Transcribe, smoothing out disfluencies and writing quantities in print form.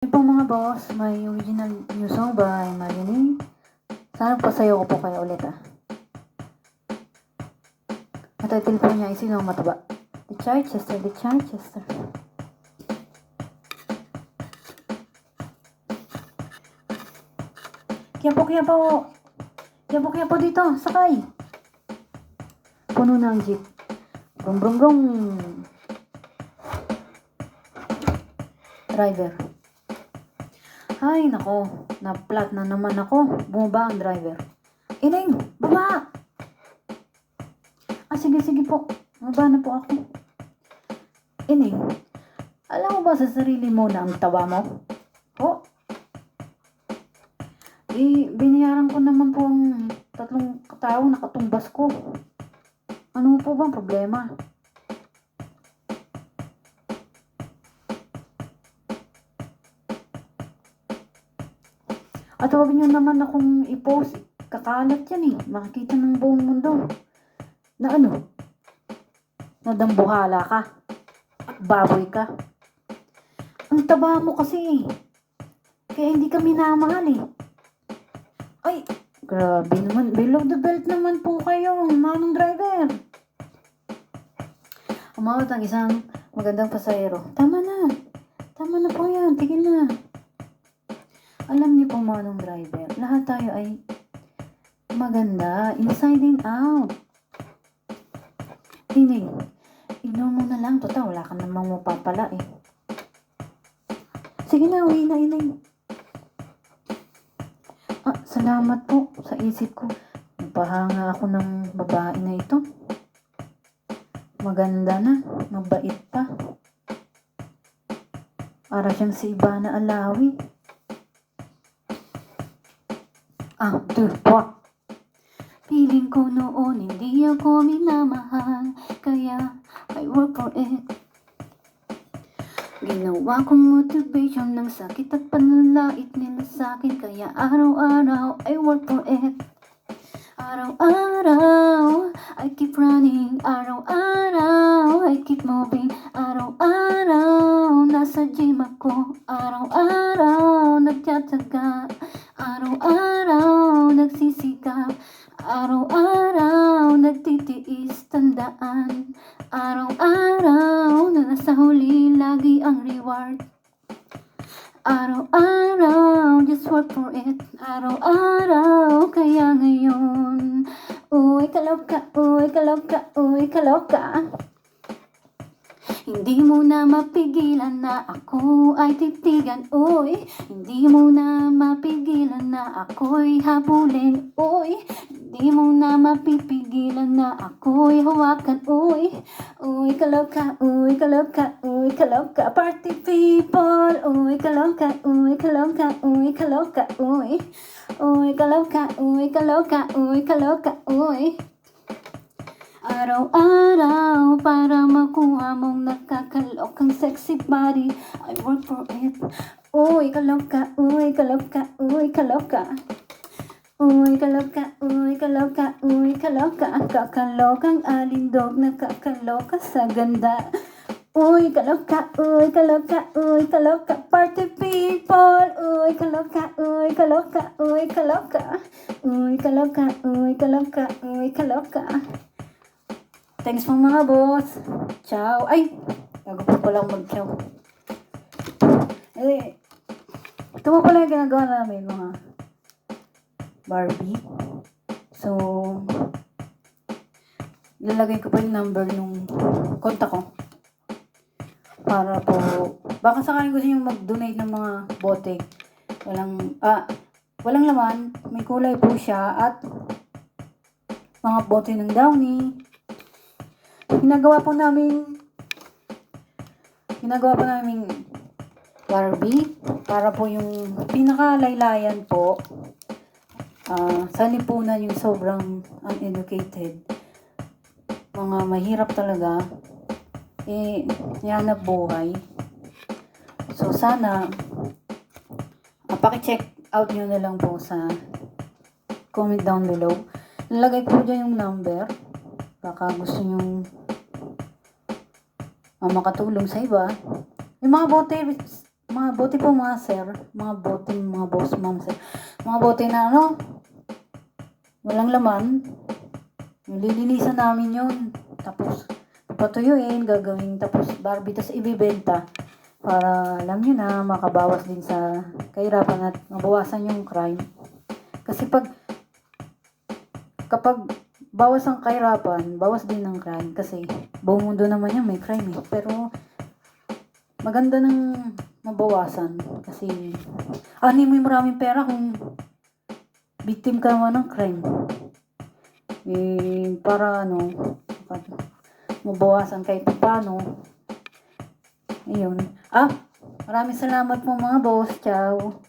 Yun po mga boss, may original new song by Mariani. Sana pasayaw ko po kayo ulit Matitle po niya ay Sino Mataba. The Chichester, The Chichester. Kaya po dito, sakay. Puno na ang jeep. Brum brum brum. Driver. Ay, nako. Na-flat na naman ako. Bumaba ang driver. Ining, baba! Sige po. Baba na po ako. Ining, alam mo ba sa sarili mo na ang tawa mo? Ho? Binayaran ko naman po ang 3 tao na katumbas ko. Ano po bang problema? At huwag niyo naman akong i-post. Kakalat yan Makikita ng buong mundo. Na ano? Nadambuhala ka. At baboy ka. Ang taba mo kasi Kaya hindi kami namahal Ay, grabe naman. Below the belt naman po kayo, manong driver. Umawat ang isang magandang pasahero. Tama na po yan. Tigil na. Alam niyo po manong driver, lahat tayo ay maganda, inside and out. Ining, ignore mo na lang. Total, wala ka namang mapapala Sige na, uwi na Ining. Salamat po sa isip ko. Napahanga ako ng babae na ito. Maganda na, mabait pa. Para siyang si Ivana Alawi. Feeling ko noon hindi ako minamahal, kaya I work for it. Ginawa kong motivation ng sakit at panlalait nila sa'kin, kaya araw-araw I work for it. Araw-araw I keep running, araw-araw I keep moving, araw-araw nasa gym ako, araw-araw nagtataga, araw-araw nagsisikap, araw-araw nagtitiis, tandaan, araw-araw na nasa huli lagi ang reward. Araw-araw, just work for it. Araw-araw, kaya ngayon uy, kaloka. Hindi mo na mapigilan na ako ay titigan, uy. Hindi mo na mapigilan na ako'y habulin, uy. Hindi mo na mapipigilan na ako'y hawakan, uy. Uy, kaloka. Party people, uy, kaloka. Uy, kaloka. Araw-araw para makuha mong nakakalokang sexy body, I work for it. Uy, kaloka. Kakalokang alindog na kakaloka sa ganda. Uy, kaloka. Party people, uy, kaloka. Thanks po mga boss. Ciao. Ay, bago po palang mag-ciao. Ito po pala yung ginagawa namin mga Barbie. So, lalagay ko pa yung number nung kontak ko. Para po, baka sakaling gusto nyo mag-donate ng mga bote. Walang laman. May kulay po siya at mga bote ng Downy. Ginagawa po namin Barbie para po yung pinakalaylayan po sa lipunan, yung sobrang uneducated, mga mahirap talaga hanap buhay. So sana paki-check out nyo na lang po sa comment down below. Nalagay ko dyan yung number, baka gusto nyo makatulong sa iba. Yung mga bote, mga bote po mga sir, mga bote, mga boss ma'am sir, mga bote na ano, walang laman, lilinisan namin yun, tapos papatuyuin, gagawin, tapos Barbie, tapos ibibenta, para alam nyo na, makabawas din sa kahirapan at mabawasan yung crime. Kasi kapag bawas ang kahirapan, bawas din ng crime, kasi buong mundo naman yan may crime eh. Pero maganda ng mabawasan, kasi ani mo yung maraming pera kung victim ka naman ng crime. Eh, para ano, mabawasan kahit paano. Ayun. Maraming salamat po mga boss. Ciao.